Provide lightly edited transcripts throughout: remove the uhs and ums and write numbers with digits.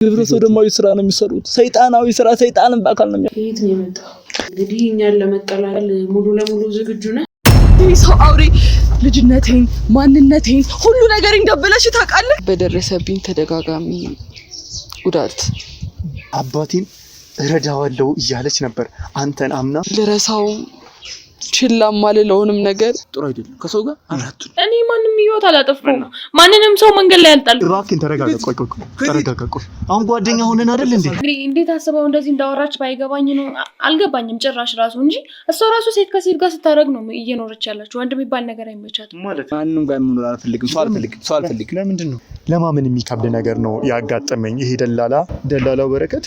ግብረ ሰዶማዊ ስራ ነው የሚሰሩት። ሰይጣናዊ ስራ ሰይጣንን በአካል ነው የት ነው የመጣው? እንግዲህ እኛን ለመቀላቀል ሙሉ ለሙሉ ዝግጁ ነህ? ሰው አውሬ ልጅነቴን ማንነቴን ሁሉ ነገር እንደበለሽ ታውቃለህ። በደረሰብኝ ተደጋጋሚ ጉዳት አባቴን እረዳዋለሁ እያለች ነበር። አንተን አምና ልረሳው ችላ ማለለውንም ነገር ጥሩ አይደለም። ከሰው ጋር አራቱ እኔ ማንንም ይወት አላጠፋም። ማንንም ሰው መንገድ ላይ አልጣልኩም። እባክህን ተረጋጋ። ቆይ አሁን ጓደኛ ሆነን አይደል እንዴ? እንዴት አስበው እንደዚህ እንዳወራች ባይገባኝ ነው። አልገባኝም ጭራሽ ራሱ እንጂ እሷ ራሱ ሴት ከሴት ጋር ስታረግ ነው እየኖረች ያለችው። ወንድ የሚባል ነገር አይመቻትም ማለት ማንንም ጋር መኖር አልፈልግም። ሰው አልፈልግም። ለምንድን ነው? ለማመን የሚከብድ ነገር ነው ያጋጠመኝ። ይሄ ደላላው በረከት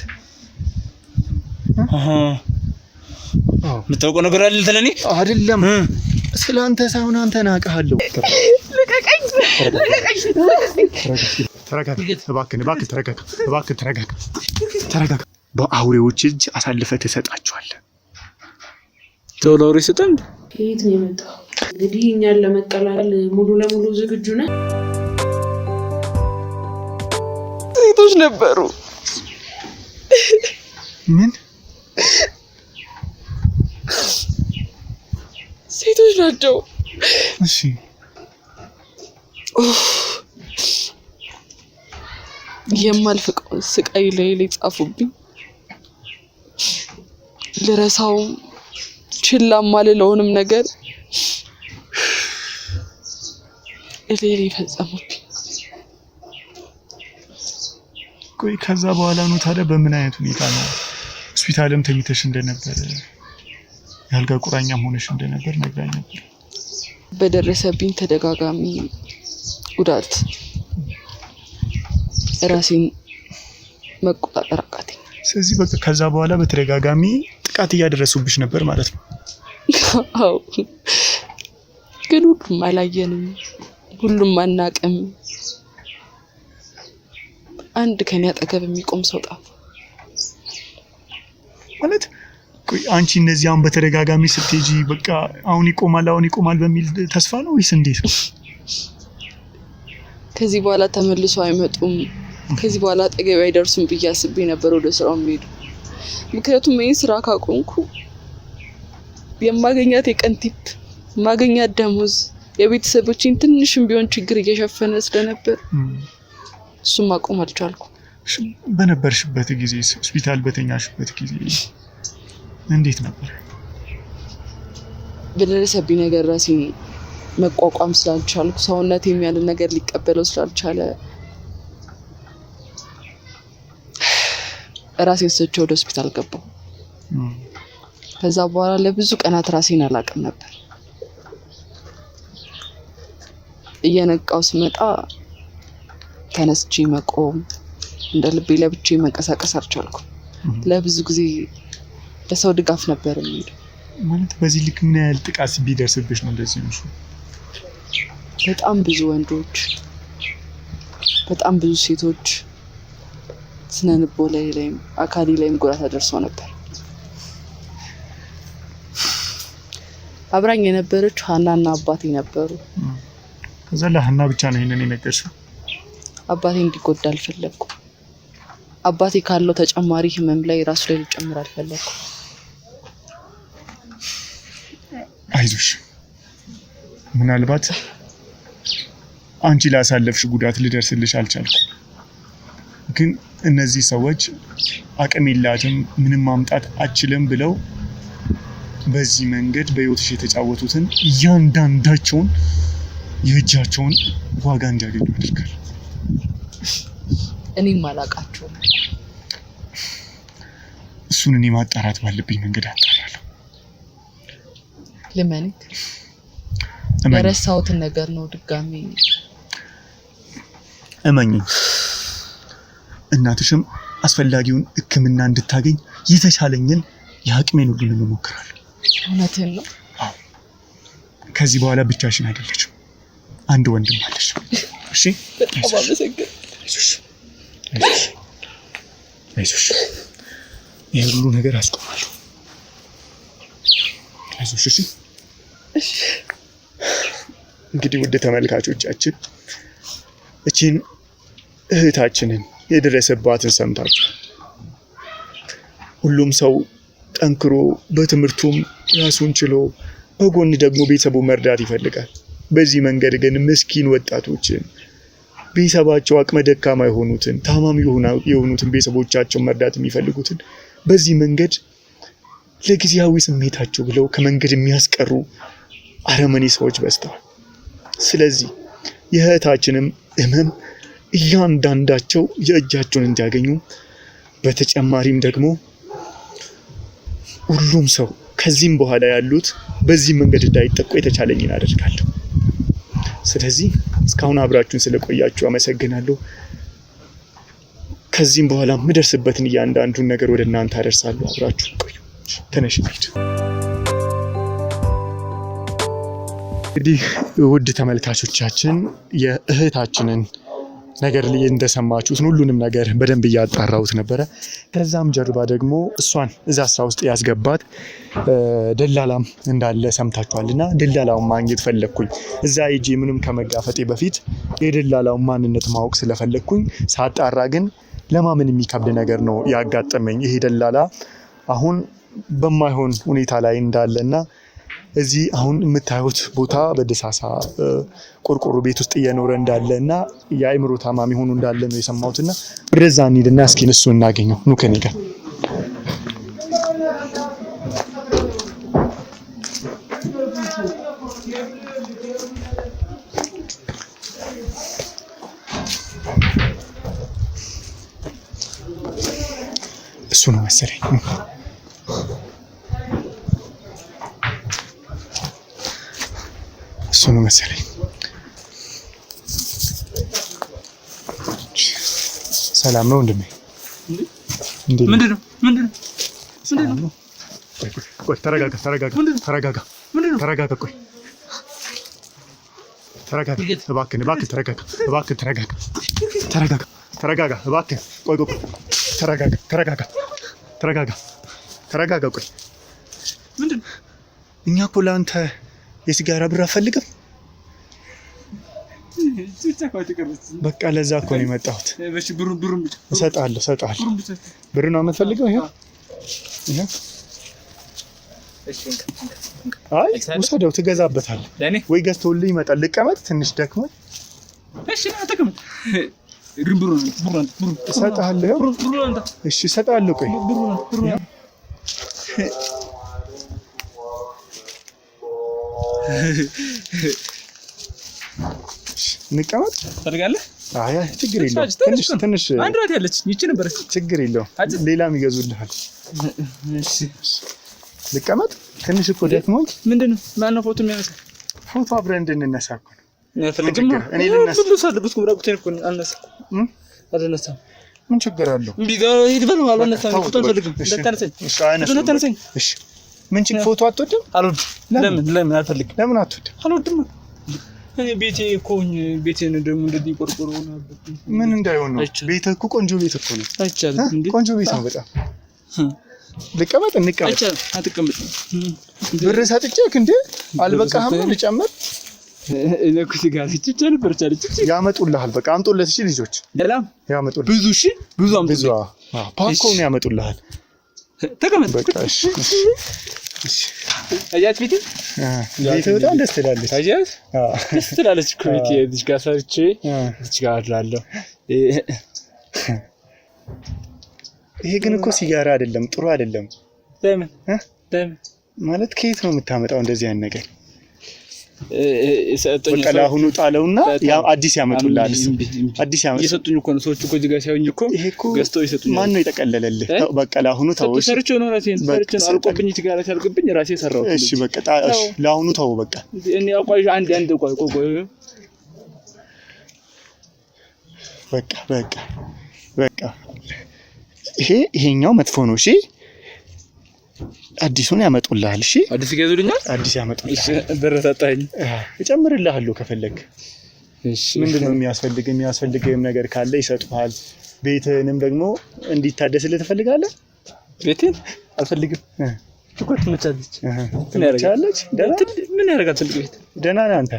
ምታውቀው ነገር አለ ለኔ አይደለም። ስላንተ ሳይሆን አንተን አውቃለሁ። ተረጋጋ። በአውሬዎች እጅ አሳልፈህ ትሰጣቸዋለህ። ተወላውሬ ሰጠን። የት ነው የመጣው? እንግዲህ እኛን ለመቀላቀል ሙሉ ለሙሉ ዝግጁ ነህ? ሴቶች ነበሩ። ምን ሴቶች ናቸው? እሺ የማልፈቀው ስቃይ ላይ ጻፉብኝ። ልረሳው ችላ ማለለውንም ነገር እሌሊ ፈጸሙብኝ። ቆይ ከዛ በኋላ ነው ታዲያ በምን አይነት ሁኔታ ነው ሆስፒታልም ተኝተሽ እንደነበር ያልጋ ቁራኛም ሆነሽ እንደነበር ነግራኝ ነበር። በደረሰብኝ ተደጋጋሚ ጉዳት ራሴን መቆጣጠር አቃተኝ። ስለዚህ በቃ ከዛ በኋላ በተደጋጋሚ ጥቃት እያደረሱብሽ ነበር ማለት ነው? አዎ፣ ግን ሁሉም አላየንም፣ ሁሉም አናቅም። አንድ ከኔ አጠገብ የሚቆም ሰው ጠፋ ማለት። አንቺ እነዚህ አሁን በተደጋጋሚ ስትሄጂ በቃ አሁን ይቆማል በሚል ተስፋ ነው ወይስ እንዴት? ከዚህ በኋላ ተመልሶ አይመጡም፣ ከዚህ በኋላ አጠገብ አይደርሱም ብዬ አስቤ ነበር ወደ ስራው የምሄደው። ምክንያቱም ይሄን ስራ ካቆምኩ የማገኛት የቀን ቲፕ፣ ማገኛት ደሞዝ የቤተሰቦችን ትንሽም ቢሆን ችግር እየሸፈነ ስለነበር እሱም ማቆም አልቻልኩም። በነበርሽበት ጊዜ ሆስፒታል በተኛሽበት ጊዜ እንዴት ነበር? በደረሰብኝ ነገር ራሴን መቋቋም ስላልቻልኩ፣ ሰውነት የሚያልን ነገር ሊቀበለው ስላልቻለ ራሴን ስቼ ወደ ሆስፒታል ገባሁ። ከዛ በኋላ ለብዙ ቀናት ራሴን አላውቅም ነበር። እየነቃው ስመጣ ተነስቼ መቆም እንደ ልቤ ለብቼ መንቀሳቀስ አልቻልኩም። ለብዙ ጊዜ በሰው ድጋፍ ነበር የሚሄደው። ማለት በዚህ ልክ ምን ያህል ጥቃት ቢደርስብሽ ነው እንደዚህ ነው? በጣም ብዙ ወንዶች፣ በጣም ብዙ ሴቶች ስነልቦናዬ ላይም አካሌ ላይም ጉዳት አደርሰው ነበር። አብራኝ የነበረች ሀናና አባቴ ነበሩ። ከዛ ለሀና ብቻ ነው ይሄንን የነገርሽው? አባቴ እንዲጎዳ አልፈለኩም። አባቴ ካለው ተጨማሪ ህመም ላይ ራሱ ላይ ሊጨምር አልፈለኩም። አይዞሽ፣ ምናልባት አንቺ ላሳለፍሽ ጉዳት ልደርስልሽ አልቻልኩም፣ ግን እነዚህ ሰዎች አቅም የላትም ምንም ማምጣት አችልም ብለው በዚህ መንገድ በህይወትሽ የተጫወቱትን እያንዳንዳቸውን የእጃቸውን ዋጋ እንዲያገኙ አድርጋል። እኔም አላውቃቸውም። እሱን እኔ ማጣራት ባለብኝ መንገድ አጣራለሁ። ለማንክ የረሳሁትን ነገር ነው ድጋሚ እመኚኝ። እናትሽም አስፈላጊውን ሕክምና እንድታገኝ የተቻለኝን የአቅሜን ሁሉ እሞክራለሁ። እውነቴን ነው። አዎ፣ ከዚህ በኋላ ብቻሽን አይደለችም፣ አንድ ወንድም አለሽ። እሺ፣ በጣም አመሰግናለሁ። አይዞሽ፣ ይሄ ሁሉ ነገር አስቆማለሁ። አይዞሽ። እሺ። እንግዲህ ውድ ተመልካቾቻችን እቺን እህታችንን የደረሰባትን ሰምታችሁ ሁሉም ሰው ጠንክሮ በትምህርቱም ራሱን ችሎ በጎን ደግሞ ቤተሰቡ መርዳት ይፈልጋል። በዚህ መንገድ ግን ምስኪን ወጣቶችን ቤተሰባቸው አቅመ ደካማ የሆኑትን ታማሚ የሆኑትን ቤተሰቦቻቸውን መርዳት የሚፈልጉትን በዚህ መንገድ ለጊዜያዊ ስሜታቸው ብለው ከመንገድ የሚያስቀሩ አረመኔ ሰዎች በዝተዋል። ስለዚህ የእህታችንም ህመም እያንዳንዳቸው የእጃቸውን እንዲያገኙ በተጨማሪም ደግሞ ሁሉም ሰው ከዚህም በኋላ ያሉት በዚህ መንገድ እንዳይጠቁ የተቻለኝን አደርጋለሁ። ስለዚህ እስካሁን አብራችሁን ስለቆያችሁ አመሰግናለሁ። ከዚህም በኋላ የምደርስበትን እያንዳንዱን ነገር ወደ እናንተ አደርሳለሁ። አብራችሁ ቆዩ። ተነሽ እንሂድ። እንግዲህ ውድ ተመልካቾቻችን የእህታችንን ነገር ላይ እንደሰማችሁት ሁሉንም ነገር በደንብ እያጣራሁት ነበረ። ከዛም ጀርባ ደግሞ እሷን እዛ ስራ ውስጥ ያስገባት ደላላም እንዳለ ሰምታችኋልና ደላላውን ማግኘት ፈለግኩኝ። እዛ ሂጄ ምንም ከመጋፈጤ በፊት የደላላውን ማንነት ማወቅ ስለፈለግኩኝ ሳጣራ ግን ለማመን የሚከብድ ነገር ነው ያጋጠመኝ። ይሄ ደላላ አሁን በማይሆን ሁኔታ ላይ እንዳለና እዚህ አሁን የምታዩት ቦታ በደሳሳ ቆርቆሮ ቤት ውስጥ እየኖረ እንዳለና የአእምሮ ታማሚ ሆኖ እንዳለ ነው የሰማሁትና ወደዛ እንሂድና እስኪ እሱ እናገኘው። ኑ ከኔ ጋር። እሱ ነው መሰለኝ። እሱ ነው መሰለኝ። ሰላም ነው ወንድሜ? ምንድነው? ቆይ ተረጋጋ። ቆይ እባክህ ተረጋጋ። እባክህ ቆይ ተረጋጋ። ቆይ ምንድነው? እኛ እኮ ለአንተ የሲጋራ ብር አፈልግም። በቃ ለዛ እኮ ነው የመጣሁት። እሰጥሃለሁ። ብር ነው የምትፈልገው? ይሄ አይ ውሰደው፣ ትገዛበታለህ ወይ ገዝተውልህ ይመጣል። ልቀመጥ ትንሽ ደክሞኝ። እሺ ተቀመጥ። እሰጥሃለሁ። እሺ እሰጥሃለሁ። ቆይ እንቀመጥ ትፈልጋለህ? አይ ችግር የለውም። ትንሽ አንድ ራት ያለች ይቺ ነበረች። ችግር የለውም። ሌላም ይገዙልሃል። እሺ ልቀመጥ። ትንሽ እኮ ደክሞኝ። ምንድነው? ማነው ፎቶ የሚያነሳ? ፎቶ አብረን እንድንነሳ እኮ ነው። እኔ ልነሳ ልብስ ኩምራቁቴን እኮ አልነሳም። ምን ችግር አለው? ሂድ በለው። አልነሳም። ፎቶ አልፈልግም። ተነሳኝ። እሺ ምን ችግር? ፎቶ አትወድም? አልወድም። ለምን አልፈልግም? ለምን አትወድም? አልወድም። እኔ ቤቴ እኮ ቤቴን ደግሞ እንደዚህ ቆርቆሮ ነው። ምን እንዳይሆን ነው? ቤት እኮ ቆንጆ ቤት እኮ ነው። አይቻልም እንዴ? ቆንጆ ቤት ነው በጣም። ልቀመጥ። አይቻልም። አትቀመጥ። ብር ሰጥቼክ እንዴ? አልበቃህም? ልጨምር? እኔ እኮ ሲጋር ሲጭጭ ነበር። ያመጡልሃል። በቃ አምጦለት። እሺ ልጆች ሰላም ያመጡልህ። ብዙ እሺ፣ ብዙ አምጡ። ፓኮ ነው ያመጡልሃል። ተቀመጥ። በቃ እሺ። አያት ቤቴ በጣም ደስ ትላለች። አያት ደስ ትላለች እኮ ቤቴ። እዚህ ጋር ሰርቼ እዚህ ጋር አድራለሁ። ይሄ ግን እኮ ሲጋራ አይደለም፣ ጥሩ አይደለም። ለምን ማለት ከየት ነው የምታመጣው እንደዚህ አይነት ነገር? በቃ ለአሁኑ ጣለውና አዲስ ያመጡልሃል። አዲስ ያመጡ እየሰጡኝ እኮ ነው ሰዎች እኮ እዚህ ጋር ሲያዩኝ እኮ ገዝተው ይሰጡኛል። ማን ነው የጠቀለለልህ? በቃ ለአሁኑ ተው። ሰርቼው ነው ራሴን ሰርቼው አልቆብኝ ሲጋራ ሲያልቅብኝ ራሴ ሰራው። እሺ በቃ እሺ ለአሁኑ ተው። በቃ እኔ አቋይ አንድ ቆይ በቃ ይሄኛው መጥፎ ነው። እሺ አዲሱን ያመጡልሃል። እሺ አዲስ ይገዙልኛል። አዲስ ያመጡልሃል። እሺ ብር ሰጣኝ፣ እጨምርልሃለሁ ከፈለክ። እሺ ምንድነው የሚያስፈልግህም ነገር ካለ ይሰጡሃል። ቤትህንም ደግሞ እንዲታደስልህ ትፈልጋለህ? ቤቴን አልፈልግም። ትኩረት ትመቻለች። ምን ያደርጋል? ትልቅ ቤት ደህና ነህ አንተ?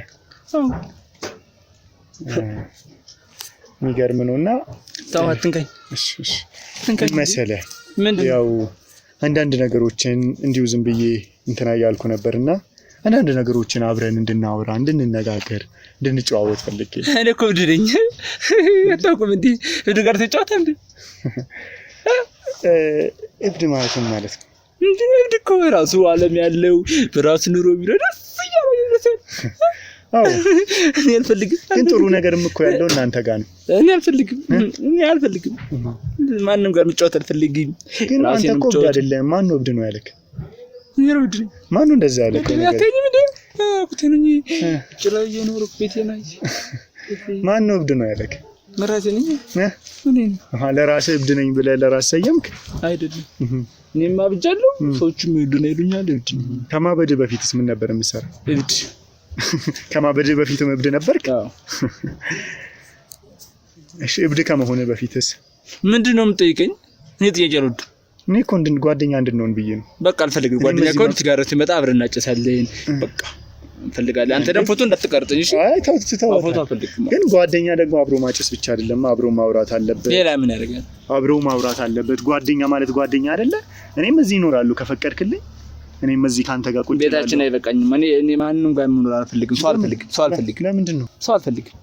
የሚገርም ነውና ተው አትንካኝ። እሺ መሰለህ ያው አንዳንድ ነገሮችን እንዲሁ ዝም ብዬ እንትና ያልኩ ነበርና አንዳንድ ነገሮችን አብረን እንድናወራ እንድንነጋገር እንድንጨዋወት ፈልጌ እኔ እኮ እብድ ነኝ አታውቅም እንዴ እብድ ጋር ተጫወተ እንዴ እብድ ማለት ነው እንዴ እብድ እኮ ራሱ ዓለም ያለው በራሱ ኑሮ ቢረዳ አዎ እኔ አልፈልግም ግን ጥሩ ነገርም እኮ ያለው እናንተ ጋር ነው እኔ አልፈልግም ማንንም ጋር መጫወት አልፈልግም ግን አንተ እኮ እብድ አይደለም ማን ነው እብድ ነው ያለክ ይሮድ ማን ነው እንደዛ ያለክ ያተኝ ምንድን አቁተኝ ጭራይ የኖር ቤቴ ናይ ማን ነው እብድ ነው ያለክ መራሴ ነኝ ለራስህ እብድ ነኝ ብለህ ለራስህ ሰየምክ አይደለም እኔማ አብጃለሁ ሰዎችም ይወዱ ነው ይሉኛል እብድ ከማበድ በፊትስ ምን ነበር የምሰራው እብድ ከማበድ በፊትም እብድ ነበርክ አዎ እሺ እብድ ከመሆነ በፊትስ ምንድነው የምጠይቀኝ እኔ ጥያቄ አልወድ እኔ እኮ ጓደኛ እንድንሆን ብዬ ነው በቃ አልፈልግም ጓደኛ እኮ ሲጋራ ሲመጣ አብረን እናጨሳለን በቃ እንፈልጋለን አንተ ደግሞ ፎቶ እንዳትቀርጥኝ እሺ አይ ተው ፎቶ አልፈልግም ግን ጓደኛ ደግሞ አብሮ ማጨስ ብቻ አይደለም አብሮ ማውራት አለበት ሌላ ምን ያደርጋል አብሮ ማውራት አለበት ጓደኛ ማለት ጓደኛ አይደለ እኔም እዚህ እኖራለሁ ከፈቀድክልኝ እኔም እዚህ ካንተ ጋር ቁጭ ቤታችን አይበቃኝም እኔ ማንንም ጋር መኖር አልፈልግም ሰው አልፈልግም ለምንድን ነው ሰው አልፈልግም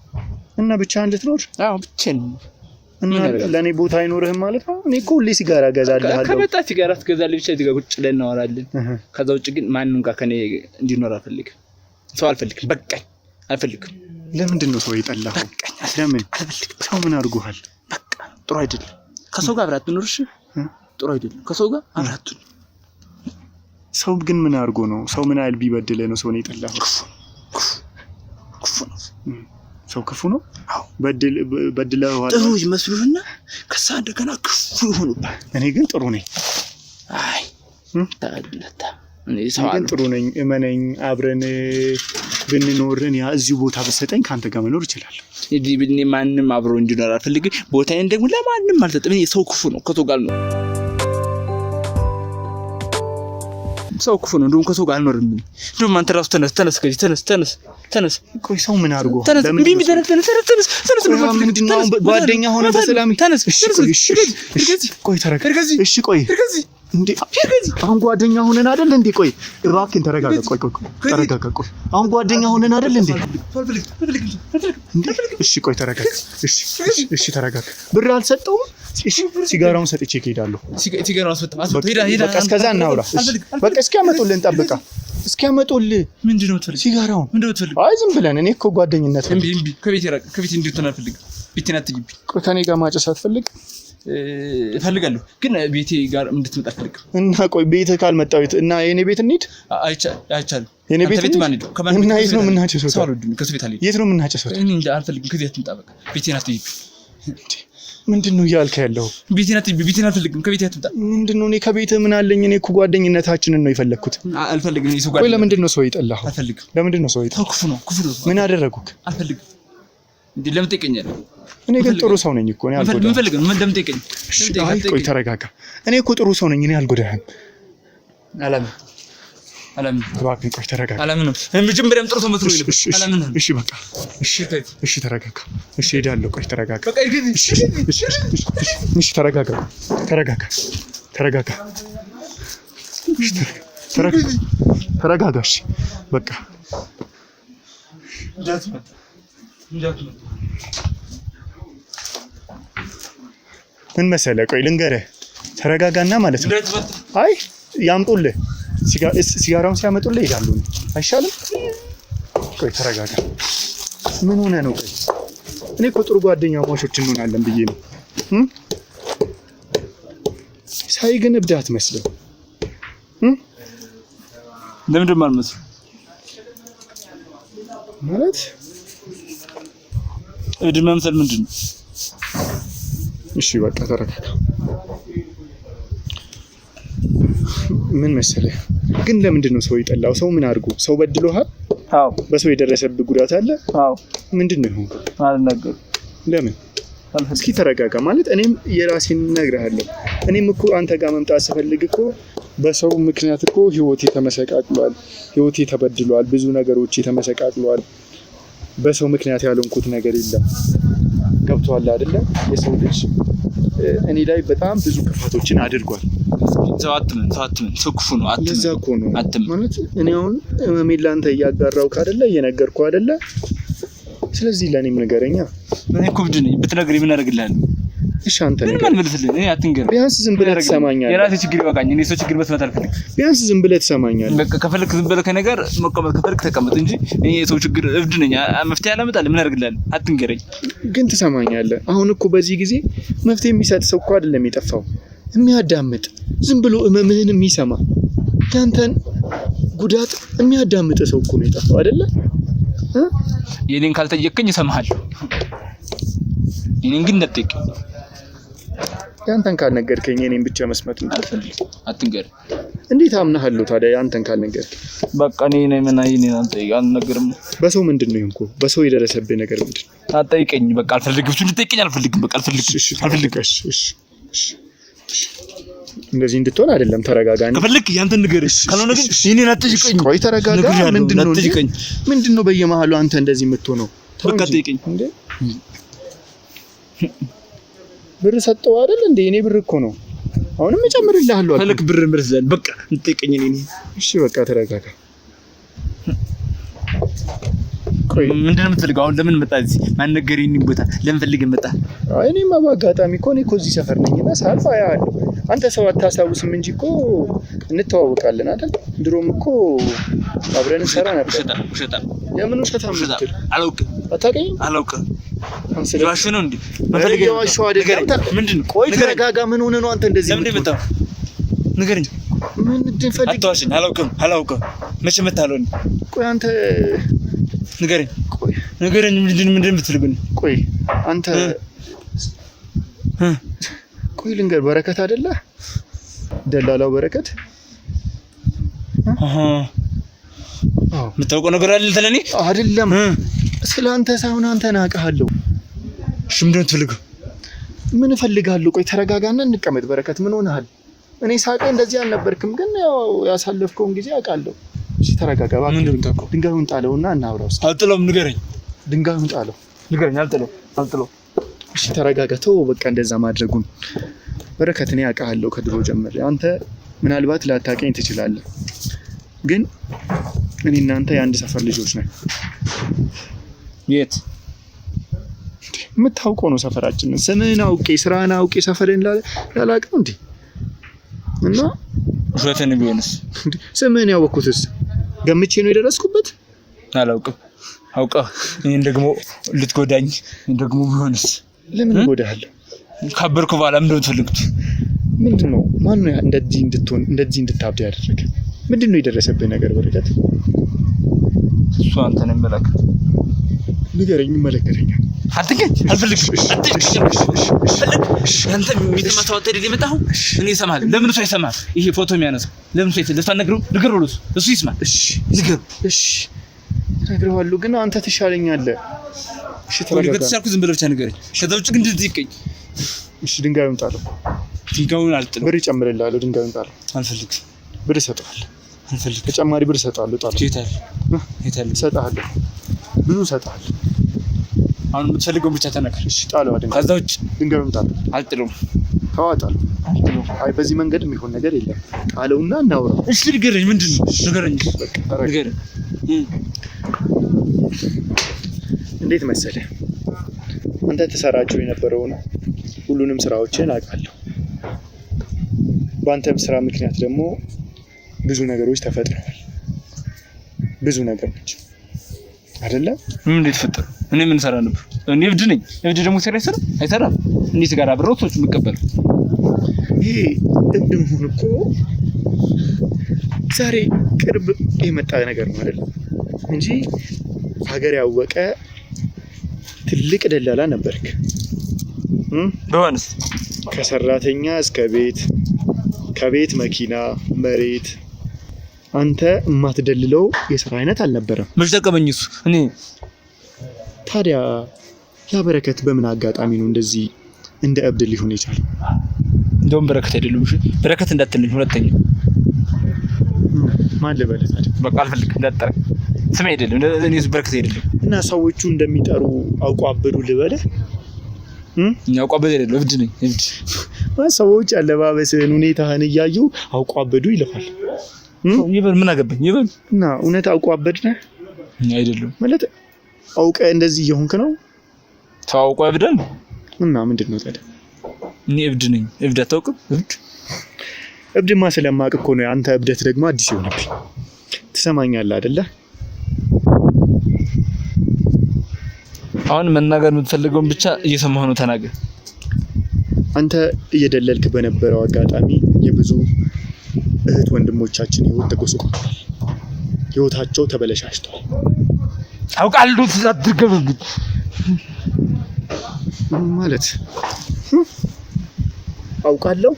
እና ብቻህን ልትኖር አዎ ብቻዬን እና ለኔ ቦታ አይኖርህም ማለት ነው እኔ እኮ ሁሌ ሲጋራ ገዛልሃለሁ ከመጣ ሲጋራ ትገዛልኝ ብቻ እዚህ ጋር ቁጭ ብለን እናወራለን ከዛ ውጭ ግን ማንንም ጋር ከኔ እንዲኖር አልፈልግም ሰው አልፈልግም በቃኝ አልፈልግም ለምንድን ነው ሰው የጠላኸው ለምን ሰው ምን አድርጎሃል በቃ ጥሩ አይደለም ከሰው ጋር አብራት ትኖርሽ ጥሩ አይደለም ከሰው ጋር አብራት ሰው ግን ምን አድርጎ ነው ሰው ምን አይል ቢበድልህ ነው ሰው ነው የጠላኸው ክፉ ነው ሰው ክፉ ነው አዎ በድለው ጥሩ ይመስሉና ከዛ እንደገና ክፉ ይሆኑባል እኔ ግን ጥሩ ነኝ አይ ታድለታ እኔ ግን ጥሩ ነኝ እመነኝ አብረን ብንኖርን ያ እዚሁ ቦታ በሰጠኝ ካንተ ጋር መኖር ይችላል እዚህ ብኔ ማንንም አብሮ እንዲኖር አልፈልግም ቦታዬን ደግሞ ለማንንም አልሰጥም እኔ ሰው ክፉ ነው ከሰው ጋር ነው ሰው ክፉ ነው እንደውም ከሰው ጋር አልኖርም እንደውም አንተ ራሱ ተነስ ቆይ ሰው ምን አድርጎ ለምን ተነስ ምንድነው ጓደኛ ሆነ በሰላም ተነስ ቆይ ተረጋጋ እሺ ቆይ እንዴ አሁን ጓደኛ ሆነን አይደል እንዴ ቆይ እባክህን ተረጋጋ ቆይ ተረጋጋ ቆይ አሁን ጓደኛ ሆነን አይደል እንዴ እሺ ቆይ ተረጋጋ እሺ ተረጋጋ ብር አልሰጠውም እሺ ሲጋራውን ሰጥቼ እሄዳለሁ ሲጋራውን ሰጥተህ ሄዳ በቃ እስከዛ እናውራ በቃ እስኪያመጡልህ እንጠብቃ እስኪያመጡልህ ምንድነው የምትፈልግ ሲጋራውን ምንድነው የምትፈልግ አይ ዝም ብለን እኔ እኮ ጓደኝነት እምቢ ከቤት እንድትሆን አልፈልግም ቤቴን አትግቢ ቆይ ከኔ ጋር ማጨስ አትፈልግ እፈልጋለሁ ግን ቤቴ ጋር እንድትመጣ አልፈልግም እና ቆይ ቤት ካልመጣው እና የኔ ቤት እንሂድ አይቻልም የኔ ቤት ማን ሄዶ እና የት ነው የምናጨሰው ሳልወድም ከሱ ቤት አልሄድም የት ነው የምናጨሰው እኔ እንጃ አልፈልግም ከዚህ አትምጣ በቃ ቤቴን አትግቢ ምንድነው እያልከ ያለው ቤቴን አትግቢ ቤቴን አልፈልግም ከቤቴ አትምጣ ምንድነው እኔ ከቤት ምን አለኝ እኔ እኮ ጓደኝነታችንን ነው የፈለኩት አልፈልግም እኔ ሰው ጋር ቆይ ለምንድን ነው ሰው ይጠላው አልፈልግም ለምንድን ነው ሰው ይጠላው ክፉ ነው ምን አደረጉክ አልፈልግም እንዴ ለምን ትቀኛለህ እኔ ግን ጥሩ ሰው ነኝ እኮ እኔ አልጎዳህም ምን ፈልገህ ምን እንደምትቀኝ አይ ቆይ ተረጋጋ እኔ እኮ ጥሩ ሰው ነኝ እኔ አልጎዳህም አላም እባክህ ቆይ ተረጋጋ አላምንም መጀመሪያም ጥሩ ሰው መስሎኝ ነበር አላምንም እሺ በቃ እሺ ተረጋጋ እሺ ሄዳለሁ ቆይ ተረጋጋ በቃ እሺ ተረጋጋ ተረጋጋ እሺ በቃ ምን መሰለህ ቆይ ልንገርህ ተረጋጋና ማለት ነው አይ ያምጡልህ ሲጋራውን ሲያመጡልህ ይሄዳሉ አይሻልም ቆይ ተረጋጋ ምን ሆነ ነው ቆይ እኔ እኮ ጥሩ ጓደኛ ማሾች እንሆናለን ብዬ ነው ሳይ ግን እብድ አትመስልም ለምንድን ነው የማልመስለው ማለት እብድ መምሰል ምንድን ነው እሺ በቃ ተረጋጋ ምን መሰለህ ግን ለምንድን ነው ሰው ይጠላው ሰው ምን አድርጎ ሰው በድሎሃል አዎ በሰው የደረሰብህ ጉዳት አለ አዎ ምንድን ነው ይሁን አልነገርም ለምን እስኪ ተረጋጋ ማለት እኔም የራሴን እነግርሃለሁ እኔም እኮ አንተ ጋር መምጣት ስፈልግ እኮ በሰው ምክንያት እኮ ህይወቴ ተመሰቃቅሏል ህይወቴ ተበድሏል ብዙ ነገሮች ተመሰቃቅሏል በሰው ምክንያት ያልሆንኩት ነገር የለም ገብቶሃል አይደለ? የሰው ልጅ እኔ ላይ በጣም ብዙ ክፋቶችን አድርጓል። ሰው አትመን ሰው ክፉ ነው። አትመን ለዛ እኮ ነው ማለት እኔ አሁን ህመሜን ላንተ እያጋራሁህ አይደለ? እየነገርኩህ አይደለ? ስለዚህ ለእኔም ንገረኛ። እኔ እኮ ብድ ነኝ ብትነግረኝ ምን አደርግልሃለሁ? እሺ አንተ ምን መልስልኝ? እኔ አትንገር። ቢያንስ ዝም ብለህ ትሰማኛለህ። የራሴ ችግር ይበቃኝ። እኔ ሰው ችግር መስማት አልፈልግም። ቢያንስ ዝም ብለህ ትሰማኛለህ። በቃ ከፈለክ ዝም ብለህ ከነገር መቀመጥ ከፈለክ ተቀመጥ እንጂ እኔ የሰው ችግር እብድ ነኝ። መፍትሄ አላመጣልህ። ምን አደርግልሃለሁ? አትንገረኝ። ግን ትሰማኛለህ? አሁን እኮ በዚህ ጊዜ መፍትሄ የሚሰጥ ሰው እኮ አይደለም የጠፋው፣ የሚያዳምጥ ዝም ብሎ እመምህን የሚሰማ ያንተን ጉዳት የሚያዳምጥ ሰው እኮ ነው የጠፋው አይደለ? የኔን ካልጠየቅከኝ እሰማሃለሁ። የኔን ግን እንዳትጠይቀኝ። ያንተን ካልነገርከኝ የኔን ብቻ መስማት እንዳልፈልግ አትንገር። እንዴት አምናለሁ ታዲያ ያንተን ካልነገርከኝ? በቃ እኔ ነኝ ምን አይኔ አንተ አልነገርም። በሰው ምንድነው ይንኩ? በሰው የደረሰብኝ ነገር ምንድነው? አትጠይቀኝ። በቃ አልፈልግም። እሱ እንድትጠይቀኝ አልፈልግም። በቃ አልፈልግም። እሺ እንደዚህ እንድትሆን አይደለም። ተረጋጋ። ከፈለክ ያንተን ንገር። ካልሆነ ግን እኔን አትጠይቀኝ። ቆይ ተረጋጋ። ምንድነው በየመሃሉ አንተ እንደዚህ የምትሆነው? በቃ አትጠይቀኝ እንዴ። ብር ሰጠው አይደል እንዴ? እኔ ብር እኮ ነው። አሁንም እጨምርልሃለሁ። ፈለክ ብር ምርዝለን። በቃ እንጠይቀኝ እኔ። እሺ በቃ ተረጋጋ። ቆይ ምንድነው የምትፈልገው? አሁን ለምን መጣ እዚህ? ማን ነገረኝ? ቦታ ለምን ፈልገህ መጣ? አይ እኔማ በአጋጣሚ እኮ እኔ እኮ እዚህ ሰፈር ነኝና ሳልፍ አያለሁ። አንተ ሰው አታስታውስም እንጂ እኮ እንተዋወቃለን አይደል? ድሮም እኮ አብረን እንሰራ ነበር። ውሸታ የምን ውሸታ? አላውቅም። አታውቅም? አላውቅም። ዋሽ ነው እንዴ? መፈልገህ ዋሽው አይደለም። ምንድነው? ቆይ ተረጋጋ። ምን ሆነ ነው አንተ እንደዚህ? ለምን መጣ? ንገረኝ። ምን እንደፈልግ አትዋሽኝ። አላውቅም። መቼ መጣለው? ቆይ አንተ ንገረኝ። ንገረኝ። ምንድን የምትፈልገው? ቆይ አንተ ቆይ ልንገር። በረከት አይደለ? ደላላው በረከት። የምታውቀው ነገር አለ ለኔ? አይደለም ስለአንተ ሳይሆን አንተን አውቃለሁ። እሺ ምንድን ነው የምትፈልገው? ምን እፈልጋለሁ? ቆይ ተረጋጋና እንቀመጥ። በረከት ምን ሆነሃል? እኔ ሳቀ እንደዚህ አልነበርክም፣ ግን ያው ያሳለፍከውን ጊዜ አውቃለሁ። እሺ ተረጋጋ። ድንጋዩን ጣለውና እናውራው። አልጥለውም። ንገረኝ። ድንጋዩን ጣለው። ንገረኝ። አልጥለውም። እሺ ተረጋጋ። ተው በቃ እንደዛ ማድረጉን። በረከት እኔ አውቃለሁ ከድሮ ጀምሬ። አንተ ምናልባት ላታውቀኝ ትችላለህ፣ ግን እኔ እናንተ የአንድ ሰፈር ልጆች ነን። የት የምታውቀው ነው ሰፈራችንን። ስምህን አውቄ ስራህን አውቄ ሰፈርን ላላውቀው እንዴ? እና ውሸትን ቢሆንስ? ስምህን ያወቅኩትስ ገምቼ ነው የደረስኩበት። አላውቅም። አውቀህ እኔን ደግሞ ልትጎዳኝ ደግሞ ቢሆንስ? ለምን እጎዳሃለሁ? ካበርኩ በኋላ ምንድን ነው የምትፈልጉት? ምንድነው? ማነው እንደዚህ እንድትሆን እንደዚህ እንድታብድ ያደረገ? ምንድነው የደረሰብህ ነገር በረከት? እሱ አንተን የሚመለከት ንገረኝ። ይመለከተኛል። አትገኝ። አልፈልግም። አንተ የሚተማታው አይደል የመጣው? እኔ እሰማለሁ። ለምን እሱ አይሰማም? ይሄ ፎቶ የሚያነሳው ለምን እሱ ለእሱ ንገረው። እሱ ይስማ። እሺ ንገረው። እሺ እነግረዋለሁ፣ ግን አንተ ትሻለኛለህ። እሺ ተረጋጋ። ከተቻልኩ ዝም ብለህ ብቻ ንገረኝ። ከዛ ውጭ ግን እንድትይቀኝ። እሺ ድንጋዩን ጣለው። ድንጋዩን አልጥልም። ብር ጨምርልሃለሁ። ድንጋዩን ጣለው። አልፈልግም። ብር እሰጥሃለሁ። አልፈልግም። ተጨማሪ ብር እሰጥሃለሁ። ጣለው። የታል? እሰጥሃለሁ። ብዙ እሰጥሃለሁ። አሁን የምትፈልገውን ብቻ ተናገር። እሺ ጣለው። ከዛ ውጭ ድንጋዩን ጣለው። አልጥለውም። ታዋጣለህ። አይ በዚህ መንገድ የሚሆን ነገር የለም። ጣለውና እናውራ። እሺ ንገረኝ። ምንድን ነው? ንገረኝ። ንገረኝ። እንዴት መሰለህ አንተ ተሰራቸው የነበረውን ሁሉንም ስራዎችን አውቃለሁ። በአንተም ስራ ምክንያት ደግሞ ብዙ ነገሮች ተፈጥረዋል። ብዙ ነገሮች አይደለም? ምን እንዴት ፈጠሩ? እኔ ምን ሰራ ነበር? እኔ እብድ ነኝ። እብድ ደግሞ ስራ አይሰራም። እንዴት ጋር አብረው ሰዎች የሚቀበለው? ይሄ እብድ መሆን እኮ ዛሬ ቅርብ የመጣ ነገር ነው አይደል? እንጂ ሀገር ያወቀ ትልቅ ደላላ ነበርክ። በዋንስ ከሰራተኛ እስከ ቤት፣ ከቤት መኪና፣ መሬት አንተ የማትደልለው የስራ አይነት አልነበረም። መች ጠቀመኝ እሱ? እኔ ታዲያ ያ በረከት በምን አጋጣሚ ነው እንደዚህ እንደ እብድ ሊሆን የቻለው? እንደውም በረከት አይደለም። እሺ በረከት እንዳትልኝ። ሁለተኛ ማን ልበልህ ታዲያ? በቃ አልፈልግም። እንዳትጠራኝ። ስሜ አይደለም። እኔ በረከት አይደለም። እና ሰዎቹ እንደሚጠሩ አውቀው አበዱ ልበልህ? ያውቋበድ አይደለም እብድ ነኝ እብድ ሰዎች አለባበስህን ሁኔታህን እያዩ አውቋበዱ ይልፋል ይበል ምን አገባኝ ይበል እና እውነት አውቋበድ ነህ አይደለም ማለት አውቀ እንደዚህ እየሆንክ ነው ታውቋ እብደን እና ምንድነው ታዲያ እኔ እብድ ነኝ እብድ አታውቅም እብድማ ስለማቅ እኮ ነው አንተ እብደት ደግሞ አዲስ ይሆንብኝ ትሰማኛለህ አይደለ አሁን መናገር የምትፈልገውን ብቻ እየሰማሁ ነው ተናገር አንተ እየደለልክ በነበረው አጋጣሚ የብዙ እህት ወንድሞቻችን ህይወት ተጎስቋል ህይወታቸው ተበለሻሽቷል አውቃለሁ ትዛድርገብ ማለት አውቃለሁ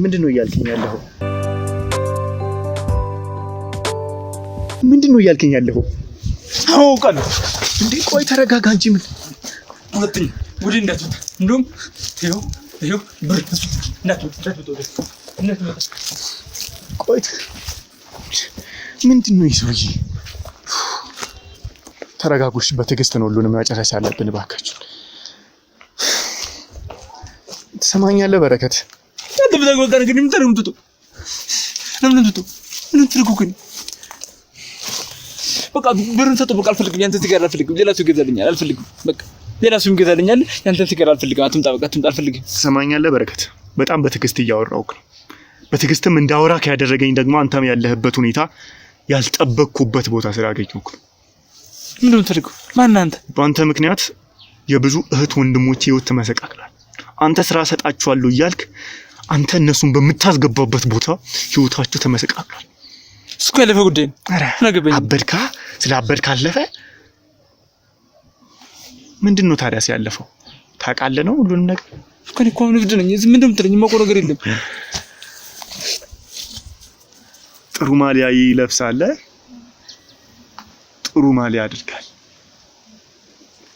ምንድነው እያልከኝ ያለኸው ምንድነው እያልከኝ ያለኸው አውቃለሁ እንዴ ቆይ ተረጋጋ እንጂ ምን ሁለተኛ ወደ እንዳትወጣ እንደውም ይኸው ብር እንዳትወጣ ቆይ ምንድነው ይሰውዬ ተረጋጉሽ በትዕግስት ነው ሁሉንም መጨረስ ያለብን እባካችሁ ትሰማኛለህ በረከት አንተ በተጓጋ ነገር የምትጠሩት ለምን ትርጉኝ በቃ ብሩን ሰጠው በቃ አልፈልግም ያንተ ሲጋራ አልፈልግም ሌላ ሰው ይገዛልኛል አልፈልግም በቃ ሌላ ሰው ይገዛልኛል ያንተ ሲጋራ አልፈልግም አትምጣ በቃ አትምጣ አልፈልግም ትሰማኛለህ በረከት በጣም በትዕግስት እያወራሁክ ነው በትዕግስትም እንዳወራክ ያደረገኝ ደግሞ አንተም ያለህበት ሁኔታ ያልጠበቅኩበት ቦታ ስላገኘሁክ ነው ምንድነው የምትፈልገው ማን አንተ በአንተ ምክንያት የብዙ እህት ወንድሞች ህይወት ተመሰቃቅሏል አንተ ስራ ሰጣቸዋለሁ እያልክ አንተ እነሱን በምታስገባበት ቦታ ህይወታቸው ተመሰቃቅሏል እስኮ ያለፈ ጉዳይ ነው አበድካ ስለ አበድካ አለፈ ምንድነው ታዲያ ሲያለፈው ታውቃለህ ነው ሁሉንም ነገር ከኔ እኮ ንግድ ነኝ ምንድነው የምትለኝ የማውቀው ነገር የለም ጥሩ ማሊያ ይለብሳል ጥሩ ማሊያ አድርጋል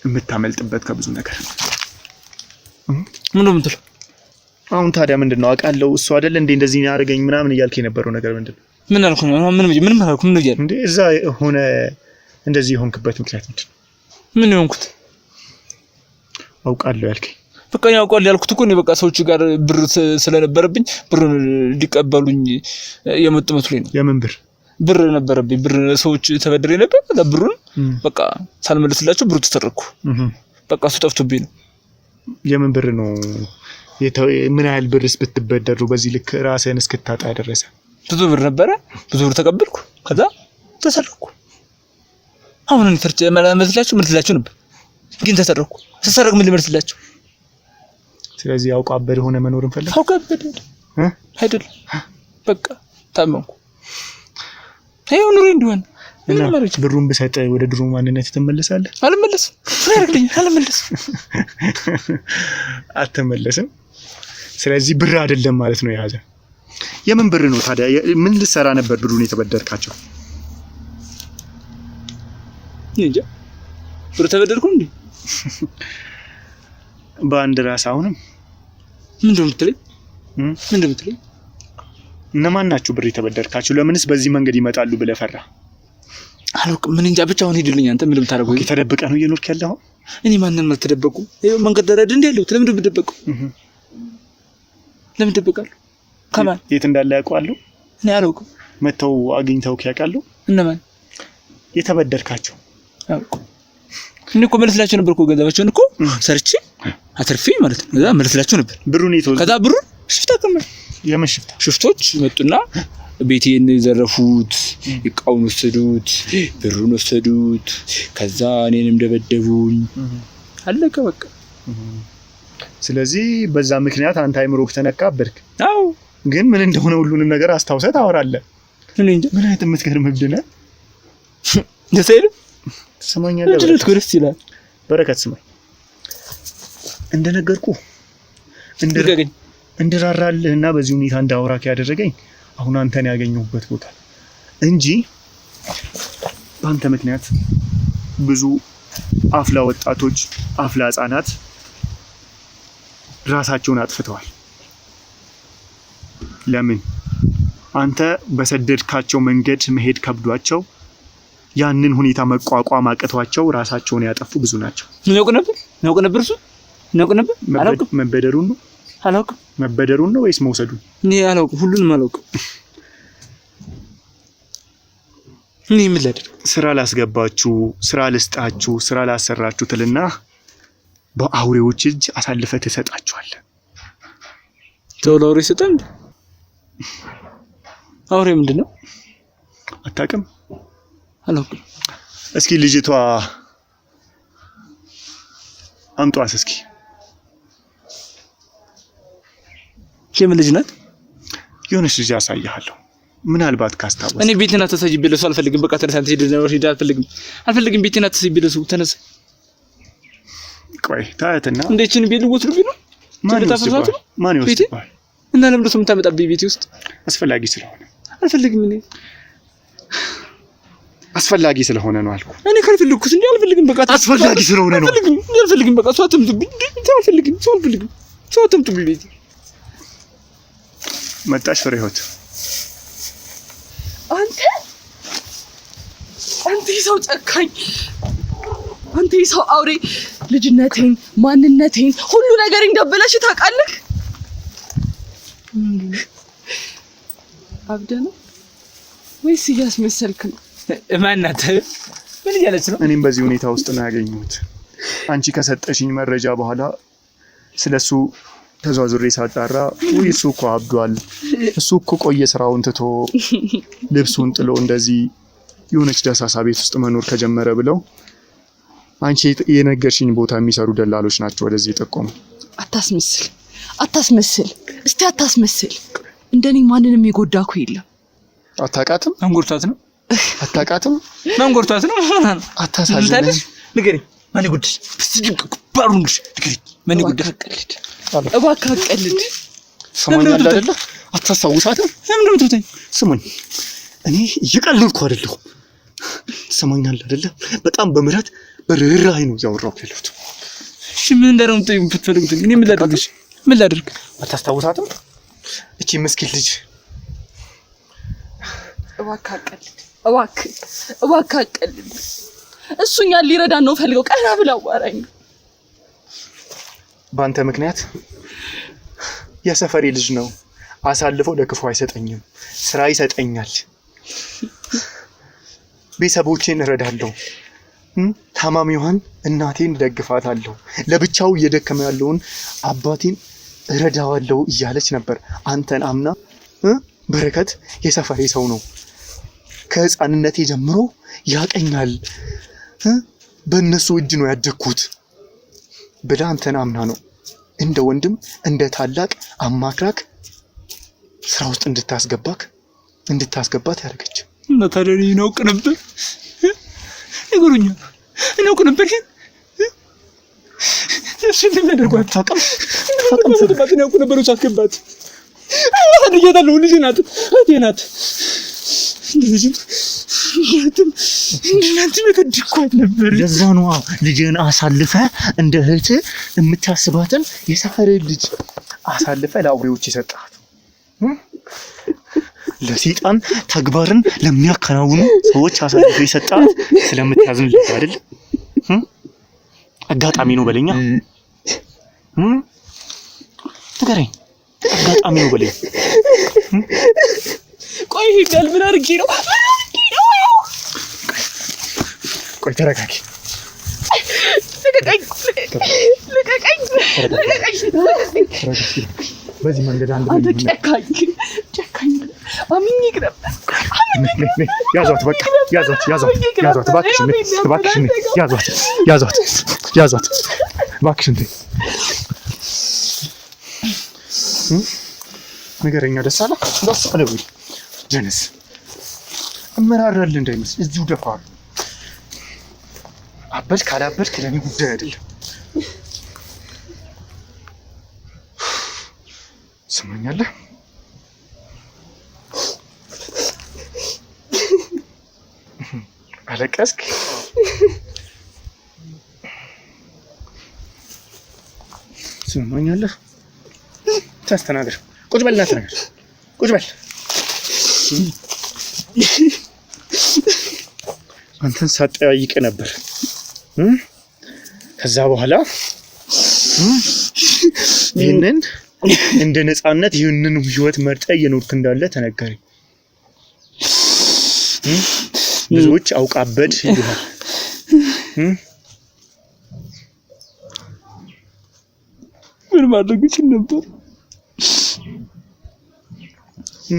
የምታመልጥበት ከብዙ ነገር ምንድነው የምትለው አሁን ታዲያ ምንድነው አውቃለሁ እሱ አይደል እንዴ እንደዚህ ያርገኝ ምናምን እያልከኝ የነበረው ነገር ምንድነው ምን አልኩ ነው ምን አልኩ ምን ይያል እንዴ እዛ ሆነ እንደዚህ ሆንክበት ምክንያት ምንድነው ምን ይሆንኩት አውቃለሁ ያልከኝ በቃ ያውቃለሁ ያልኩት እኮ ነው በቃ ሰዎች ጋር ብር ስለነበረብኝ ብሩን ሊቀበሉኝ የመጡ መስሎኝ ነው የምን ብር ነበረብኝ ብር ሰዎች ተበድሬ ነበር ብሩን በቃ ሳልመልስላቸው ብሩ ተሰረኩ በቃ እሱ ጠፍቶብኝ ነው የምን ብር ነው ምን ያህል ብርስ ብትበደሩ በዚህ ልክ ራስህን እስክታጣ ያደረሰ ብዙ ብር ነበረ ብዙ ብር ተቀበልኩ ከዛ ተሰረኩ አሁን እኔ ፈርቼ መልስላቸው ነበር ግን ተሰረኩ ተሰረክ ምን ልመልስላቸው ስለዚህ አውቃበድ ሆነ መኖርን ፈለግ አውቃበድ አይደል በቃ ታመንኩ ይሄው ኑሮ እንዲሆን እና ብሩን ብሰጥ ወደ ድሮ ማንነት ትመለሳለህ አልመለስም ፍራርግልኝ አልመለስም አትመለስም ስለዚህ ብር አይደለም ማለት ነው ያዘ የምን ብር ነው ታዲያ ምን ልሰራ ነበር ብሩን የተበደርካቸው እንዴ ብር ተበደርኩ እንዴ በአንድ ራስ አሁንም ምንድነው የምትለኝ እነማን ናቸው ብር የተበደርካቸው ለምንስ በዚህ መንገድ ይመጣሉ ብለህ ፈራ አልወቅም ምን እንጃ ብቻ አሁን ሄድልኝ አንተ ምንም ታረጋው ተደብቀ ነው እየኖርክ ያለው እኔ ማንንም አልተደበቁ ይሄው መንገድ ደረድ እንዴ ያለው ለምን ደብቀው ለምን ደብቃሉ ከማን የት እንዳለ ያውቃሉ እኔ አልወቅም መተው አግኝተው ያውቃሉ እነማን የተበደርካቸው አውቁ እኔ እኮ መልስላቸው ነበር እኮ ገንዘባቸውን እኮ ሰርቼ አትርፌ ማለት ነው ከዛ መልስላቸው ነበር ብሩን ይተው ከዛ ብሩን ሽፍታ ከመ የመሽፍታ ሽፍቶች መጡና ቤቴን ዘረፉት ይቃውን ወሰዱት ብሩን ወሰዱት ከዛ እኔንም ደበደቡኝ አለቀ በቃ ስለዚህ በዛ ምክንያት አንተ አይምሮክ ተነካበርክ አው ግን ምን እንደሆነ ሁሉንም ነገር አስታውሰህ ታወራለህ እኔ እንጃ ምን አይነት የምትገርም እብድ ነህ ደሰይል ትሰማኛለህ ድረስ ኩርስ ይላል በረከት ስማኝ እንደነገርኩ እንድራራልህና በዚህ ሁኔታ እንዳወራክ ያደረገኝ አሁን አንተን ያገኘሁበት ቦታ እንጂ በአንተ ምክንያት ብዙ አፍላ ወጣቶች አፍላ ህጻናት ራሳቸውን አጥፍተዋል ለምን አንተ በሰደድካቸው መንገድ መሄድ ከብዷቸው ያንን ሁኔታ መቋቋም አቅቷቸው ራሳቸውን ያጠፉ ብዙ ናቸው። ያውቅ ነበር እሱ ያውቅ ነበር። አላውቅም። መበደሩን ነው አላውቅም። መበደሩን ነው ወይስ መውሰዱን? እኔ አላውቅም። ሁሉንም አላውቅም። እኔ ምን ላድርግ? ስራ ላስገባችሁ፣ ስራ ልስጣችሁ፣ ስራ ላሰራችሁ ትልና በአውሬዎች እጅ አሳልፈህ ትሰጣችኋለህ። አውሬ ይሰጣል? አውሬ ምንድን ነው? አታውቅም? አላውቅም። እስኪ ልጅቷ አምጧት እስኪ። የምን ልጅ ናት? የሆነች ልጅ አሳይሃለሁ፣ ምናልባት ካስታወስ። እኔ ቤቴን አታሳይብኝ ብለህ ሰው አልፈልግም። በቃ ተነሳ፣ አንተ ሄድ አልፈልግም። ቤቴን አታሳይብኝ ብለህ ሰው ተነሳ። ቆይ ታያትና እንዴችን ቤት ልወስዱብኝ ነው? ማን ይወስድብሃል? እና ለምን ደስ የምታመጣብኝ ቤቴ ውስጥ? አስፈላጊ ስለሆነ። አልፈልግም። እኔ አስፈላጊ ስለሆነ ነው አልኩ። እኔ ካልፈልኩስ እንዴ አልፈልግም። በቃ አስፈላጊ ስለሆነ ነው። አልፈልግም። በቃ ሰው አትምጡብኝ። አልፈልግም። ሰው አትምጡብኝ ቤቴ። መጣሽ ፍሬህይወት? አንተ ሰው ጨካኝ፣ አንተ ሰው አውሬ፣ ልጅነቴን፣ ማንነቴን፣ ሁሉ ነገር እንደበላሽ ታውቃለህ። አብደህ ነው ወይስ እያስመሰልክ ነው? ማናት? ምን እያለች ነው? እኔም በዚህ ሁኔታ ውስጥ ነው ያገኘሁት። አንቺ ከሰጠሽኝ መረጃ በኋላ ስለሱ ተዟዙሬ ሳጣራ እሱ እኮ አብዷል፣ እሱ እኮ ቆየ ስራውን ትቶ ልብሱን ጥሎ እንደዚህ የሆነች ደሳሳ ቤት ውስጥ መኖር ከጀመረ ብለው አንቺ የነገርሽኝ ቦታ የሚሰሩ ደላሎች ናቸው ወደዚህ የጠቆሙ። አታስመስል፣ እስቲ አታስመስል። እንደኔ ማንንም የጎዳኩ የለም። አታውቃትም? አንጎርቷት ነው። አታውቃትም? አንጎርቷት ነው። አታሳዝነኝ። ንገረኝ፣ ማን ይጎዳሽ? ባሩንሽ ንገረኝ፣ ማን ይጎዳሽ? እባክህ አትቀልድ። ሰማኛል አይደለ? አታስታውሳትም? ለምን ነው ትተኝ? ስሙኝ፣ እኔ እየቀለድኩ አይደለሁም። ሰማኛል አይደለ? በጣም በምህረት በርህራሄ ነው ያወራው ያለሁት። እሺ ምን እንዳደረው የምትፈልጉት? እኔ ምን ላድርግሽ? ምን ላድርግ? አታስታውሳትም? እቺ ምስኪን ልጅ እባክህ አትቀልድ። እባክህ አትቀልድ። እሱኛን ሊረዳን ነው ፈልገው። ቀና ብላ አዋራኝ። በአንተ ምክንያት የሰፈሬ ልጅ ነው አሳልፎ ለክፉ አይሰጠኝም፣ ስራ ይሰጠኛል፣ ቤተሰቦቼን እረዳለሁ፣ ታማሚዋን እናቴን ደግፋታለሁ፣ ለብቻው እየደከመ ያለውን አባቴን እረዳዋለሁ እያለች ነበር። አንተን አምና በረከት የሰፈሬ ሰው ነው፣ ከህፃንነቴ ጀምሮ ያቀኛል፣ በእነሱ እጅ ነው ያደግኩት ብላ አንተን አምና ነው እንደ ወንድም እንደ ታላቅ አማክራክ ስራ ውስጥ እንድታስገባት ያደረገች። እና ታዲያ እኔ አውቅ ነበር? ነገሩኛ እኔ አውቅ ነበር። እሺ እንደሚያደርገው አታውቅም? ስለማት ነው አውቅ ነበር። አስገባት አድርጌታለሁ። ልጅ ናት፣ እህቴ ናት። እንደናንተ መከድኳት ነበር። ለዛ ነው ልጅን አሳልፈ እንደ እህት የምታስባትን የሰፈር ልጅ አሳልፈ ለአውሬዎች የሰጣት። ለሰይጣን ተግባርን ለሚያከናውኑ ሰዎች አሳልፈ የሰጣት ስለምታዝን ልጅ አይደል? አጋጣሚ ነው በለኛ። ንገረኝ፣ አጋጣሚ ነው በለኝ። ቆይ ሂዳል ምን አድርጌ ነው? ቆይ ተረጋጊ። ልቀቀኝ። በዚህ መንገድ አንድ አንተ ጨካኝ አምኜክ ነበር። ያዟት፣ በቃ ያዟት፣ እባክሽን፣ ያዟት፣ እባክሽን። ነገረኛ ደስ አለ ወይ? ጀነስ እመራራል እንዳይመስል እዚሁ ደፋር። አበድ ካላበድክ ለኔ ጉዳይ አይደለም። ስማኛለህ? አለቀስክ? ስማኛለህ? ታስተናግር። ቁጭ በልና ተናገር። ቁጭ በል። አንተን ሳጠያይቅ ነበር። ከዛ በኋላ ይህንን እንደ ነፃነት ይህንን ህይወት መርጠህ እየኖርክ እንዳለ ተነገረኝ። ብዙዎች አውቃበድ ይሉሃል። ምን ማድረግ ይችል ነበር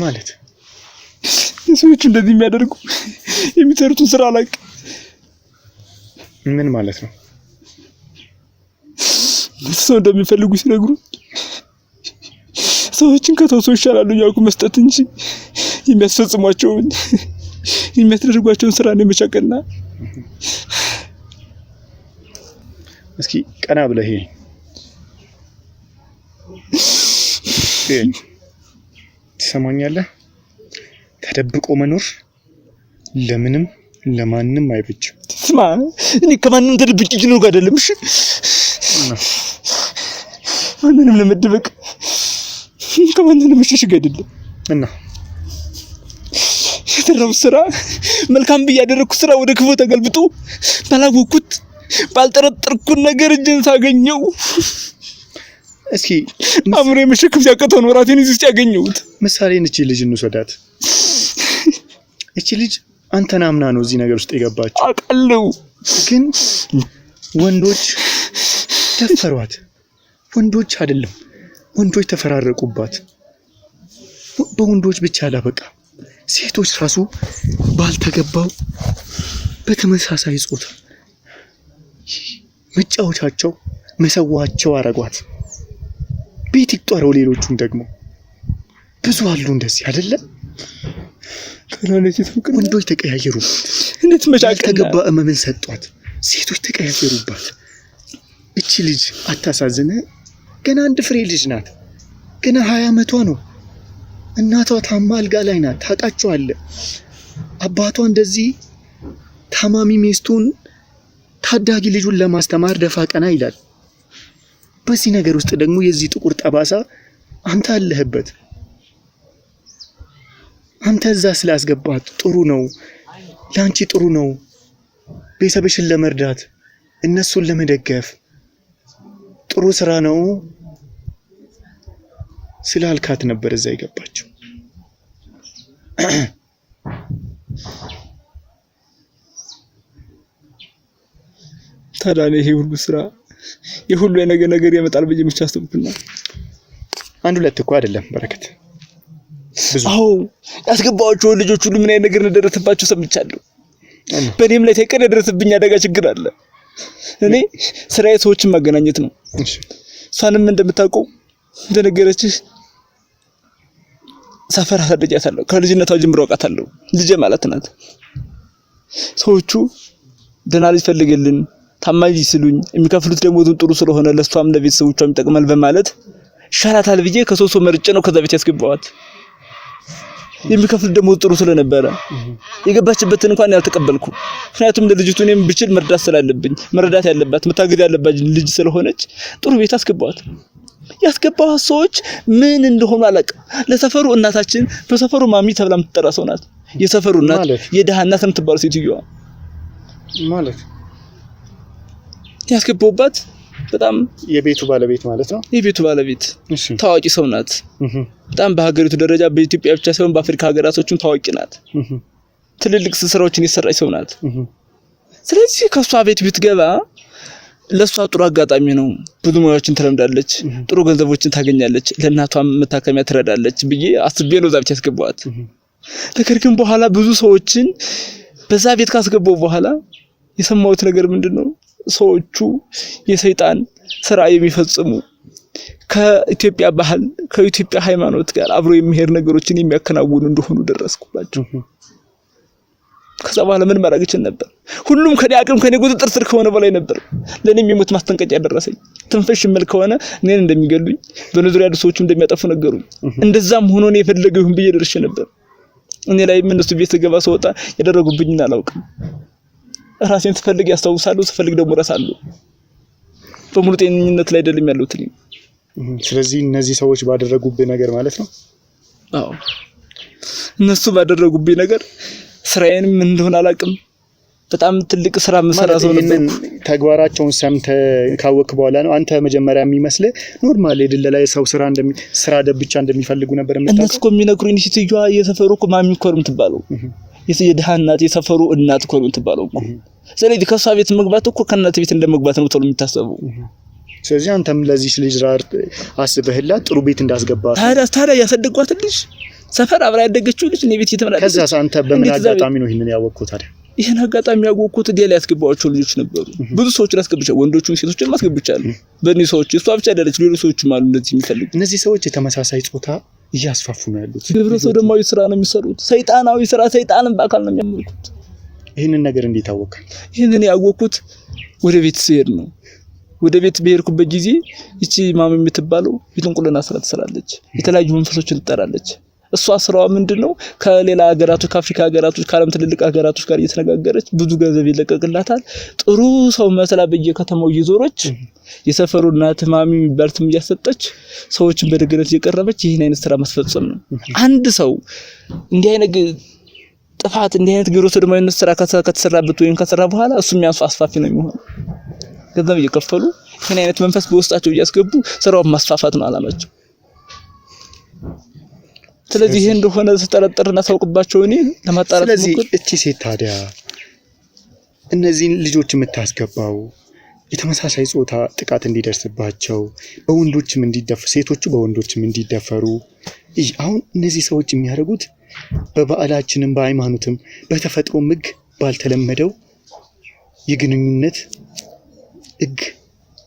ማለት? ሰዎች እንደዚህ የሚያደርጉ የሚሰሩትን ስራ አላውቅም። ምን ማለት ነው? ሰው እንደሚፈልጉ ሲነግሩ ሰዎችን ከተወሰው ይሻላሉ እያልኩ መስጠት እንጂ የሚያስፈጽሟቸውን የሚያስደርጓቸውን ስራ ነው መቻቀና። እስኪ ቀና ብለህ ይሄ ትሰማኛለህ? ተደብቆ መኖር ለምንም ለማንም አይበጅም። ስማ እኔ ከማንም ተደብቄ ነው ጋር አይደለም። እሺ ማንንም ለመደበቅ ከማንም ለመሸሸግ አይደለም። እና የተራው ስራ መልካም በያደረኩት ስራ ወደ ክፉ ተገልብጦ ባላወኩት ባልጠረጠርኩት ነገር እጅን ሳገኘው እስኪ አምሬ መሸከም ሲያቀተው ነው ራሴን እዚህ ያገኘሁት። ምሳሌ ነች ልጅ እንውሰዳት። እቺ ልጅ አንተን አምና ነው እዚህ ነገር ውስጥ የገባችው አውቃለሁ። ግን ወንዶች ደፈሯት። ወንዶች አይደለም ወንዶች ተፈራረቁባት። በወንዶች ብቻ አላበቃ ሴቶች ራሱ ባልተገባው በተመሳሳይ ጾታ መጫወቻቸው መሰዋቸው አረጓት። ቤት ይቆጠረው። ሌሎቹም ደግሞ ብዙ አሉ እንደዚህ አይደለም። ወንዶች ተቀያየሩባት። እንዴት መጫቀና ተገባ እመምን ሰጧት። ሴቶች ተቀያየሩባት። እቺ ልጅ አታሳዝነ? ገና አንድ ፍሬ ልጅ ናት። ገና 20 ዓመቷ ነው። እናቷ ታማ አልጋ ላይ ናት። ታውቃቸዋለህ። አባቷ እንደዚህ ታማሚ ሚስቱን ታዳጊ ልጁን ለማስተማር ደፋ ቀና ይላል። በዚህ ነገር ውስጥ ደግሞ የዚህ ጥቁር ጠባሳ አንተ አለህበት። አንተ እዛ ስላስገባት ጥሩ ነው፣ ላንቺ ጥሩ ነው። ቤተሰብሽን ለመርዳት እነሱን ለመደገፍ ጥሩ ስራ ነው ስላልካት ነበር እዛ የገባችው። ታዲያ ይሄ ሁሉ ስራ የሁሉ ነገር ያመጣል ብዬ ብቻ አስተውኩና አንድ ሁለት እኮ አይደለም በረከት ብዙ። አዎ ያስገባቸው ልጆች ሁሉ ምን አይነት ነገር እንደደረሰባቸው ሰምቻለሁ። በእኔም ላይ ተቀደ ደረሰብኝ አደጋ ችግር አለ። እኔ ስራዬ ሰዎችን ማገናኘት ነው። እሺ እሷንም እንደምታውቀው እንደነገረችሽ ሰፈር አሳደጃታለሁ። ከልጅነቷ ጀምሮ አውቃታለሁ። ልጄ ማለት ናት። ሰዎቹ ደህና ልጅ ፈልግልን ታማኝ ሲሉኝ የሚከፍሉት ደሞዙን ጥሩ ስለሆነ ለሷም ለቤተሰቦቿም ይጠቅማል በማለት ሻላታል ብዬ ከሶስት መርጬ ነው ከዛ ቤት ያስገባዋት። የሚከፍሉት ደሞዝ ጥሩ ስለነበረ የገባችበትን እንኳን ያልተቀበልኩ። ምክንያቱም ለልጅቱ እኔም ብችል መርዳት ስላለብኝ መረዳት ያለባት መታገድ ያለባት ልጅ ስለሆነች ጥሩ ቤት አስገባዋት። ያስገባዋት ሰዎች ምን እንደሆኑ አላውቅም። ለሰፈሩ እናታችን በሰፈሩ ማሚ ተብላ የምትጠራ ሰው ናት። የሰፈሩ እናት የደሃ እናት የምትባለው ሴትዮዋ ማለት ያስገባውባት በጣም የቤቱ ባለቤት ማለት ነው። የቤቱ ባለቤት እሺ ታዋቂ ሰው ናት። በጣም በሀገሪቱ ደረጃ በኢትዮጵያ ብቻ ሳይሆን በአፍሪካ ሀገራቶችም ታዋቂ ናት። ትልልቅ ስራዎችን የሰራች ሰው ናት። ስለዚህ ከሷ ቤት ብትገባ ለሷ ጥሩ አጋጣሚ ነው። ብዙ ሙያዎችን ትለምዳለች፣ ጥሩ ገንዘቦችን ታገኛለች፣ ለእናቷም መታከሚያ ትረዳለች ብዬ አስቤ ነው እዛ ቤት ያስገባዋት። ነገር ግን በኋላ ብዙ ሰዎችን በዛ ቤት ካስገባው በኋላ የሰማሁት ነገር ምንድነው? ሰዎቹ የሰይጣን ስራ የሚፈጽሙ ከኢትዮጵያ ባህል ከኢትዮጵያ ሃይማኖት ጋር አብሮ የሚሄድ ነገሮችን የሚያከናውኑ እንደሆኑ ደረስኩባቸው። ከዛ በኋላ ምን ማድረግ ይችል ነበር? ሁሉም ከኔ አቅም ከኔ ቁጥጥር ስር ከሆነ በላይ ነበር። ለኔም የሞት ማስጠንቀቂያ ደረሰኝ። ትንፈሽ ይመል ከሆነ እኔን እንደሚገሉኝ በነዙሪያ ያሉ ሰዎች እንደሚያጠፉ ነገሩኝ። እንደዛም ሆኖ ነው የፈለገው ይሁን ብዬ ደርሼ ነበር። እኔ ላይ እነሱ ቤት ገባ ሰውጣ ያደረጉብኝን አላውቅም። ራሴን ስፈልግ ያስታውሳሉ፣ ስፈልግ ደግሞ እረሳለሁ። በሙሉ ጤንነት ላይ አይደለም ያለሁት። ስለዚህ እነዚህ ሰዎች ባደረጉብኝ ነገር ማለት ነው። አዎ እነሱ ባደረጉብኝ ነገር ስራዬንም እንደሆነ አላውቅም፣ በጣም ትልቅ ስራ መስራት ነው። ተግባራቸውን ሰምተህ ካወክ በኋላ ነው አንተ መጀመሪያ የሚመስልህ ኖርማል የድለላ የሰው ስራ ብቻ እንደሚፈልጉ ነበር የምታውቀው? እነሱ እኮ የሚነግሩኝ ሴትዮዋ የሰፈሩ እኮ ማሚ እኮ ነው የምትባለው። የድሃ እናት የሰፈሩ እናት እኮ ነው የምትባለው እኮ። ስለዚህ ከሷ ቤት መግባት እኮ ከእናት ቤት እንደመግባት ነው ተብሎ የሚታሰበው። ስለዚህ አንተም ለዚህ ልጅ ራር አስበህላት ጥሩ ቤት እንዳስገባት ታዲያ ያሰደጓት ልጅ ሰፈር አብራ ያደገችው ልጅ እኔ ቤት እየተመላለሰች ከዛስ አንተ በምን አጋጣሚ ነው ይሄንን ያወቅኩት ታዲያ? ይሄን አጋጣሚ ያወቅኩት ዲያ ላይ ያስገባዋቸው ልጆች ነበሩ። ብዙ ሰዎች ላስገብቻለሁ፣ ወንዶቹም ሴቶችም አስገብቻለሁ። በእኔ ሰዎች እሷ ብቻ አይደለች፣ ሌሎች ሰዎችም አሉ እንደዚህ የሚፈልጉ። እነዚህ ሰዎች የተመሳሳይ ጾታ እያስፋፉ ነው ያሉት። ግብረ ሰዶማዊ ስራ ነው የሚሰሩት፣ ሰይጣናዊ ስራ፣ ሰይጣንን በአካል ነው የሚያመልኩት። ይሄንን ነገር እንዴት አወቅ? ይሄንን ያወቅኩት ወደ ቤት ስሄድ ነው። ወደ ቤት በሄድኩበት ጊዜ እቺ ማሚ የምትባለው የጥንቁልና ስራ ትሰራለች፣ የተለያዩ መንፈሶችን ትጠራለች። እሷ ስራዋ ምንድነው? ከሌላ ሀገራቶች ከአፍሪካ ሀገራቶች ከዓለም ትልልቅ ሀገራቶች ጋር እየተነጋገረች ብዙ ገንዘብ ይለቀቅላታል። ጥሩ ሰው መስላ በየከተማው እየዞረች የሰፈሩ እናት ማሚ የሚባሉትም እያሰጠች ሰዎችን በደግነት እየቀረበች ይህን አይነት ስራ ማስፈጸም ነው። አንድ ሰው እንዲህ አይነት ጥፋት እንዲህ አይነት ግብረ ሰዶማዊነት ስራ ከተሰራበት ወይም ከሰራ በኋላ እሱ የሚያንሱ አስፋፊ ነው የሚሆነው። ገንዘብ እየከፈሉ ይህን አይነት መንፈስ በውስጣቸው እያስገቡ ስራውን ማስፋፋት ነው አላማቸው። ስለዚህ ይሄ እንደሆነ ተጠረጠርና ታውቅባቸው እኔ ለማጣራት ነው። ስለዚህ እቺ ሴት ታዲያ እነዚህን ልጆች የምታስገባው የተመሳሳይ ጾታ ጥቃት እንዲደርስባቸው በወንዶችም እንዲደፈሩ ሴቶቹ በወንዶችም እንዲደፈሩ አሁን እነዚህ ሰዎች የሚያደርጉት በባህላችንም በሃይማኖትም በተፈጥሮም ሕግ ባልተለመደው የግንኙነት ሕግ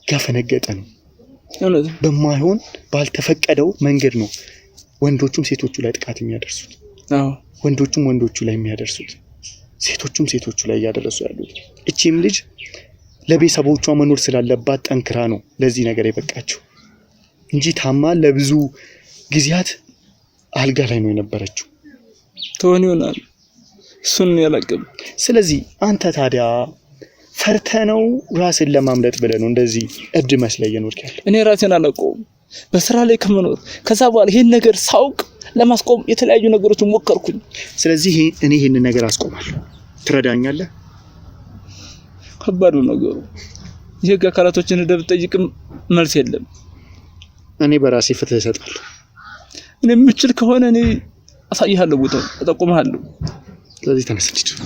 ያፈነገጠ ነው። በማይሆን ባልተፈቀደው መንገድ ነው ወንዶቹም ሴቶቹ ላይ ጥቃት የሚያደርሱት። ወንዶቹም ወንዶቹ ላይ የሚያደርሱት፣ ሴቶቹም ሴቶቹ ላይ እያደረሱ ያሉት። እቺም ልጅ ለቤተሰቦቿ መኖር ስላለባት ጠንክራ ነው ለዚህ ነገር የበቃችው እንጂ ታማ ለብዙ ጊዜያት አልጋ ላይ ነው የነበረችው። ተወን ይሆናል እሱን ያላቀም። ስለዚህ አንተ ታዲያ ፈርተህ ነው ራስን ለማምለጥ ብለህ ነው እንደዚህ እብድ መስለህ እየኖርክ ያለው? እኔ ራሴን አላውቀውም በስራ ላይ ከመኖር ከዛ በኋላ ይሄን ነገር ሳውቅ ለማስቆም የተለያዩ ነገሮችን ሞከርኩኝ። ስለዚህ እኔ ይሄን ነገር አስቆማለሁ፣ ትረዳኛለህ? ከባድ ነው ነገሩ። የህግ አካላቶችን እንደምጠይቅም መልስ የለም። እኔ በራሴ ፍትህ እሰጣለሁ። እኔ የምችል ከሆነ እኔ አሳይሃለሁ፣ ቦታው እጠቁምሃለሁ። ስለዚህ ተነስልኝ።